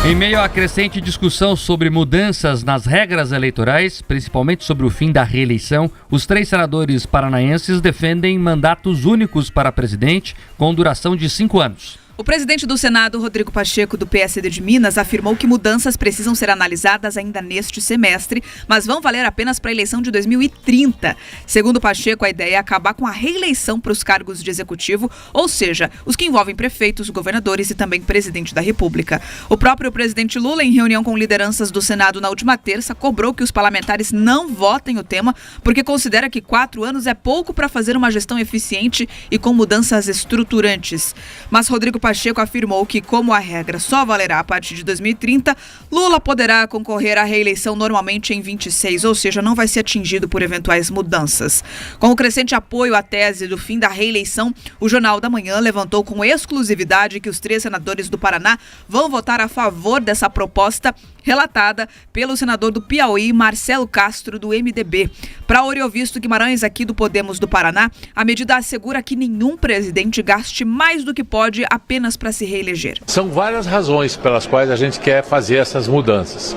Em meio à crescente discussão sobre mudanças nas regras eleitorais, principalmente sobre o fim da reeleição, os 3 senadores paranaenses defendem mandatos únicos para presidente com duração de 5 anos. O presidente do Senado, Rodrigo Pacheco, do PSD de Minas, afirmou que mudanças precisam ser analisadas ainda neste semestre, mas vão valer apenas para a eleição de 2030. Segundo Pacheco, a ideia é acabar com a reeleição para os cargos de executivo, ou seja, os que envolvem prefeitos, governadores e também presidente da República. O próprio presidente Lula, em reunião com lideranças do Senado na última terça, cobrou que os parlamentares não votem o tema, porque considera que 4 anos é pouco para fazer uma gestão eficiente e com mudanças estruturantes. Mas Rodrigo Pacheco afirmou que, como a regra só valerá a partir de 2030, Lula poderá concorrer à reeleição normalmente em 26, ou seja, não vai ser atingido por eventuais mudanças. Com o crescente apoio à tese do fim da reeleição, o Jornal da Manhã levantou com exclusividade que os 3 senadores do Paraná vão votar a favor dessa proposta relatada pelo senador do Piauí, Marcelo Castro, do MDB. Para Oriovisto Guimarães, aqui do Podemos do Paraná, a medida assegura que nenhum presidente gaste mais do que pode apenas para se reeleger. São várias razões pelas quais a gente quer fazer essas mudanças.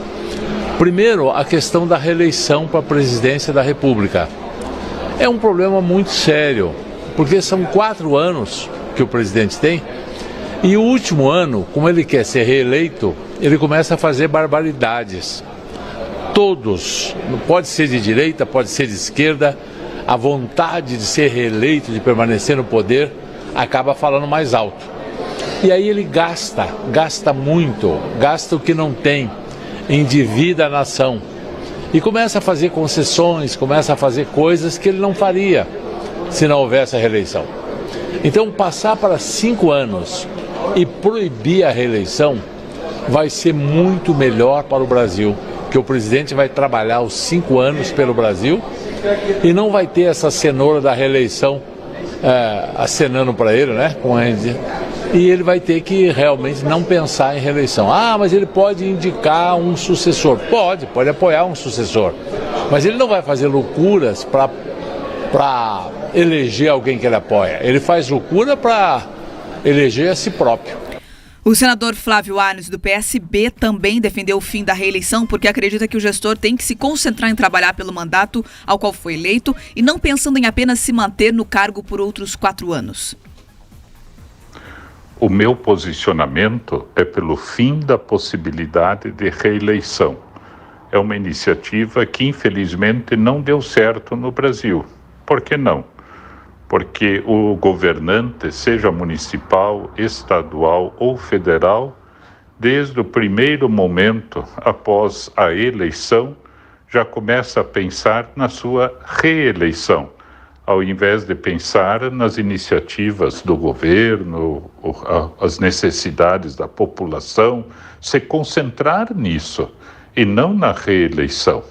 Primeiro, a questão da reeleição para a presidência da República. É um problema muito sério, porque são 4 anos que o presidente tem, e o último ano, como ele quer ser reeleito, ele começa a fazer barbaridades. Todos, pode ser de direita, pode ser de esquerda, a vontade de ser reeleito, de permanecer no poder, acaba falando mais alto. E aí ele gasta muito, gasta o que não tem, endivida a nação. E começa a fazer concessões, começa a fazer coisas que ele não faria se não houvesse a reeleição. Então passar para 5 anos e proibir a reeleição vai ser muito melhor para o Brasil, porque o presidente vai trabalhar os 5 anos pelo Brasil e não vai ter essa cenoura da reeleição acenando para ele, né? E ele vai ter que realmente não pensar em reeleição. Ah, mas ele pode indicar um sucessor. Pode apoiar um sucessor. Mas ele não vai fazer loucuras para eleger alguém que ele apoia. Ele faz loucura para eleger a si próprio. O senador Flávio Arnes, do PSB, também defendeu o fim da reeleição porque acredita que o gestor tem que se concentrar em trabalhar pelo mandato ao qual foi eleito e não pensando em apenas se manter no cargo por outros 4 anos. O meu posicionamento é pelo fim da possibilidade de reeleição. É uma iniciativa que, infelizmente, não deu certo no Brasil. Por que não? Porque o governante, seja municipal, estadual ou federal, desde o primeiro momento após a eleição, já começa a pensar na sua reeleição, ao invés de pensar nas iniciativas do governo, as necessidades da população, se concentrar nisso e não na reeleição.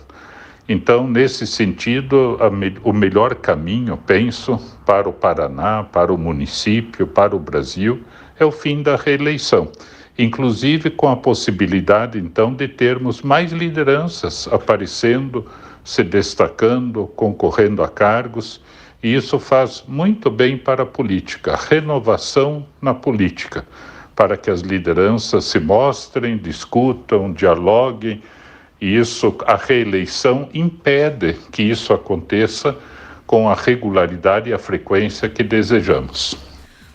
Então, nesse sentido, o melhor caminho, penso, para o Paraná, para o município, para o Brasil, é o fim da reeleição. Inclusive com a possibilidade, então, de termos mais lideranças aparecendo, se destacando, concorrendo a cargos. E isso faz muito bem para a política, renovação na política, para que as lideranças se mostrem, discutam, dialoguem. E isso, a reeleição impede que isso aconteça com a regularidade e a frequência que desejamos.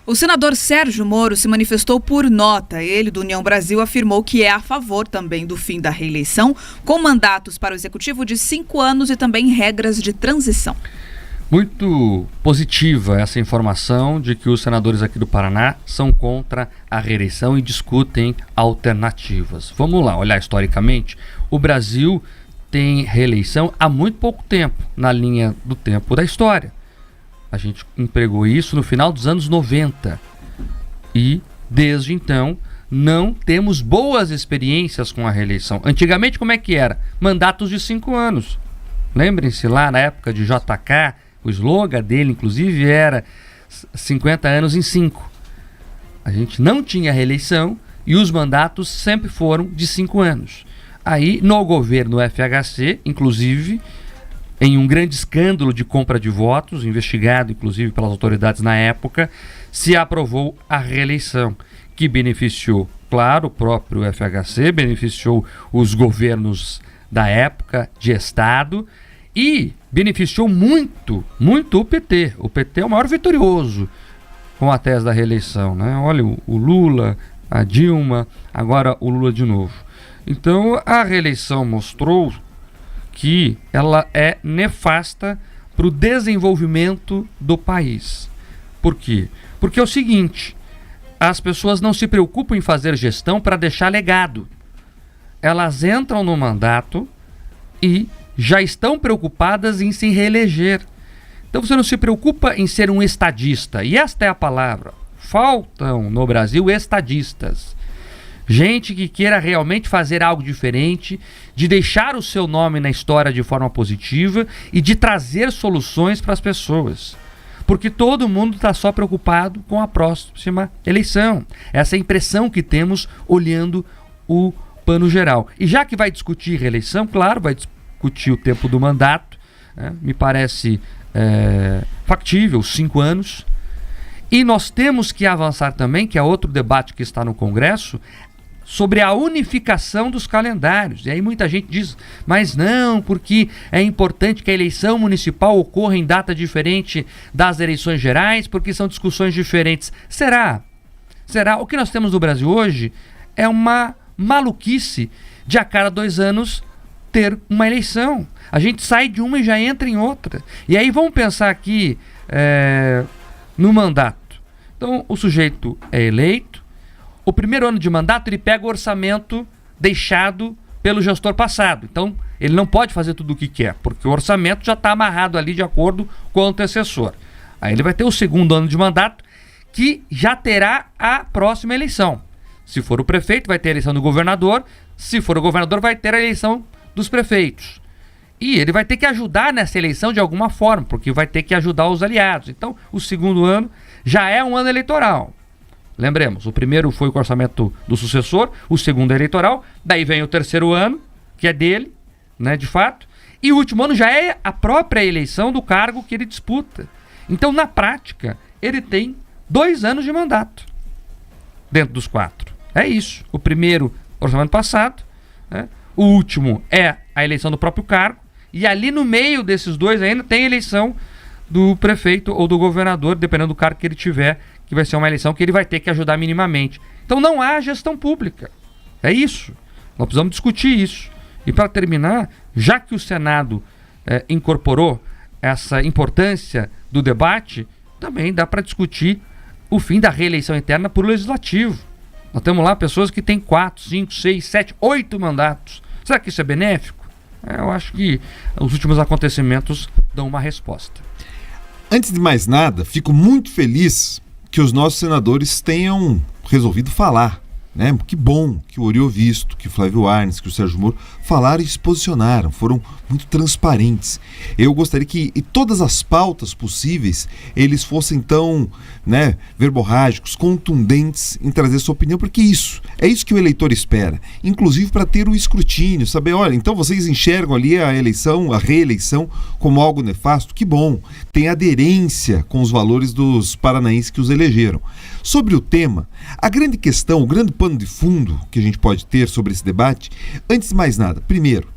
O senador Sérgio Moro se manifestou por nota. Ele, do União Brasil, afirmou que é a favor também do fim da reeleição, com mandatos para o executivo de 5 anos e também regras de transição. Muito positiva essa informação de que os senadores aqui do Paraná são contra a reeleição e discutem alternativas. Vamos lá, olhar historicamente. O Brasil tem reeleição há muito pouco tempo, na linha do tempo da história. A gente empregou isso no final dos anos 90 e, desde então, não temos boas experiências com a reeleição. Antigamente, como é que era? Mandatos de 5 anos. Lembrem-se lá na época de JK, o slogan dele, inclusive, era 50 anos em 5. A gente não tinha reeleição e os mandatos sempre foram de 5 anos. Aí, no governo FHC, inclusive, em um grande escândalo de compra de votos, investigado, inclusive, pelas autoridades na época, se aprovou a reeleição, que beneficiou claro, o próprio FHC beneficiou os governos da época de Estado e beneficiou muito o PT. O PT é o maior vitorioso com a tese da reeleição, né? Olha, o Lula, a Dilma, agora o Lula de novo. Então, a reeleição mostrou que ela é nefasta para o desenvolvimento do país. Por quê? Porque é o seguinte, as pessoas não se preocupam em fazer gestão para deixar legado. Elas entram no mandato e já estão preocupadas em se reeleger. Então você não se preocupa em ser um estadista. E esta é a palavra. Faltam no Brasil estadistas. Gente que queira realmente fazer algo diferente, de deixar o seu nome na história de forma positiva e de trazer soluções para as pessoas. Porque todo mundo está só preocupado com a próxima eleição. Essa é a impressão que temos olhando o pano geral. E já que vai discutir reeleição, claro, vai discutir o tempo do mandato, né? Me parece factível, 5 anos. E nós temos que avançar também, que é outro debate que está no Congresso, sobre a unificação dos calendários. E aí muita gente diz, mas não, porque é importante que a eleição municipal ocorra em data diferente das eleições gerais, porque são discussões diferentes. Será? O que nós temos no Brasil hoje é uma maluquice de a cada 2 anos ter uma eleição. A gente sai de uma e já entra em outra. E aí vamos pensar aqui no mandato. Então o sujeito é eleito, o primeiro ano de mandato ele pega o orçamento deixado pelo gestor passado. Então ele não pode fazer tudo o que quer, porque o orçamento já está amarrado ali de acordo com o antecessor. Aí ele vai ter o segundo ano de mandato, que já terá a próxima eleição. Se for o prefeito, vai ter a eleição do governador. Se for o governador, vai ter a eleição dos prefeitos. E ele vai ter que ajudar nessa eleição de alguma forma, porque vai ter que ajudar os aliados. Então o segundo ano já é um ano eleitoral. Lembremos, o primeiro foi o orçamento do sucessor, o segundo é eleitoral, daí vem o terceiro ano, que é dele, né, de fato, e o último ano já é a própria eleição do cargo que ele disputa. Então, na prática, ele tem 2 anos de mandato, dentro dos 4. É isso. O primeiro, orçamento passado, né, o último é a eleição do próprio cargo, e ali no meio desses 2 ainda tem a eleição do prefeito ou do governador, dependendo do cargo que ele tiver, que vai ser uma eleição que ele vai ter que ajudar minimamente. Então não há gestão pública. É isso. Nós precisamos discutir isso. E para terminar, já que o Senado incorporou essa importância do debate, também dá para discutir o fim da reeleição interna por legislativo. Nós temos lá pessoas que têm 4, 5, 6, 7, 8 mandatos. Será que isso é benéfico? Eu acho que os últimos acontecimentos dão uma resposta. Antes de mais nada, fico muito feliz que os nossos senadores tenham resolvido falar, né? Que bom que o Oriovisto, que o Flávio Arnes, que o Sérgio Moro falaram e se posicionaram, foram muito transparentes. Eu gostaria que todas as pautas possíveis eles fossem tão, né, verborrágicos, contundentes em trazer sua opinião, porque é isso que o eleitor espera, inclusive para ter o escrutínio, saber, olha, então vocês enxergam ali a reeleição como algo nefasto, que bom, tem aderência com os valores dos paranaenses que os elegeram. Sobre o tema, a grande questão, o grande pano de fundo que a gente pode ter sobre esse debate, antes de mais nada, primeiro,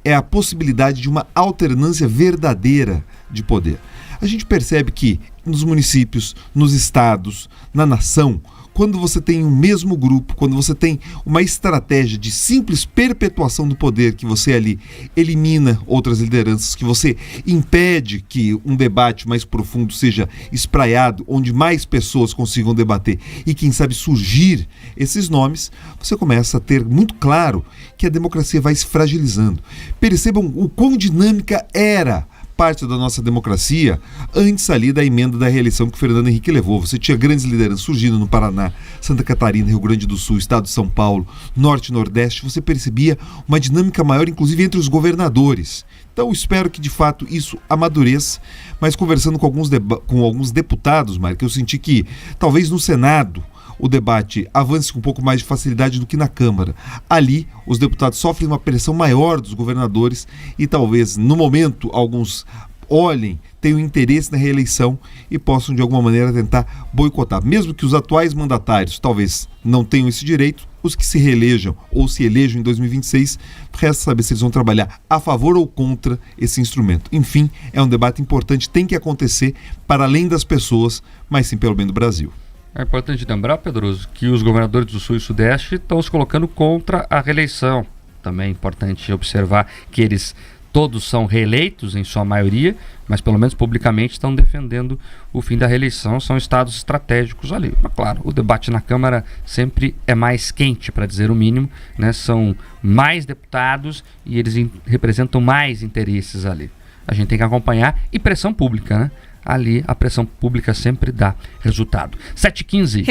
é a possibilidade de uma alternância verdadeira de poder. A gente percebe que nos municípios, nos estados, na nação, quando você tem um mesmo grupo, quando você tem uma estratégia de simples perpetuação do poder, que você ali elimina outras lideranças, que você impede que um debate mais profundo seja espraiado, onde mais pessoas consigam debater e, quem sabe, surgir esses nomes, você começa a ter muito claro que a democracia vai se fragilizando. Percebam o quão dinâmica era parte da nossa democracia antes ali da emenda da reeleição que o Fernando Henrique levou. Você tinha grandes lideranças surgindo no Paraná, Santa Catarina, Rio Grande do Sul, Estado de São Paulo, Norte e Nordeste. Você percebia uma dinâmica maior, inclusive entre os governadores. Então espero que de fato isso amadureça, mas conversando com alguns deputados, Mário, que eu senti que talvez no Senado o debate avance com um pouco mais de facilidade do que na Câmara. Ali, os deputados sofrem uma pressão maior dos governadores e talvez, no momento, alguns olhem, tenham interesse na reeleição e possam, de alguma maneira, tentar boicotar. Mesmo que os atuais mandatários talvez não tenham esse direito, Os que se reelejam ou se elejam em 2026, resta saber se eles vão trabalhar a favor ou contra esse instrumento. Enfim, é um debate importante, tem que acontecer para além das pessoas, mas sim pelo bem do Brasil. É importante lembrar, Pedroso, que os governadores do Sul e Sudeste estão se colocando contra a reeleição. Também é importante observar que eles todos são reeleitos em sua maioria, mas pelo menos publicamente estão defendendo o fim da reeleição, são estados estratégicos ali. Mas claro, o debate na Câmara sempre é mais quente, para dizer o mínimo, né? São mais deputados e eles representam mais interesses ali. A gente tem que acompanhar, e pressão pública, né? Ali a pressão pública sempre dá resultado. 7h15.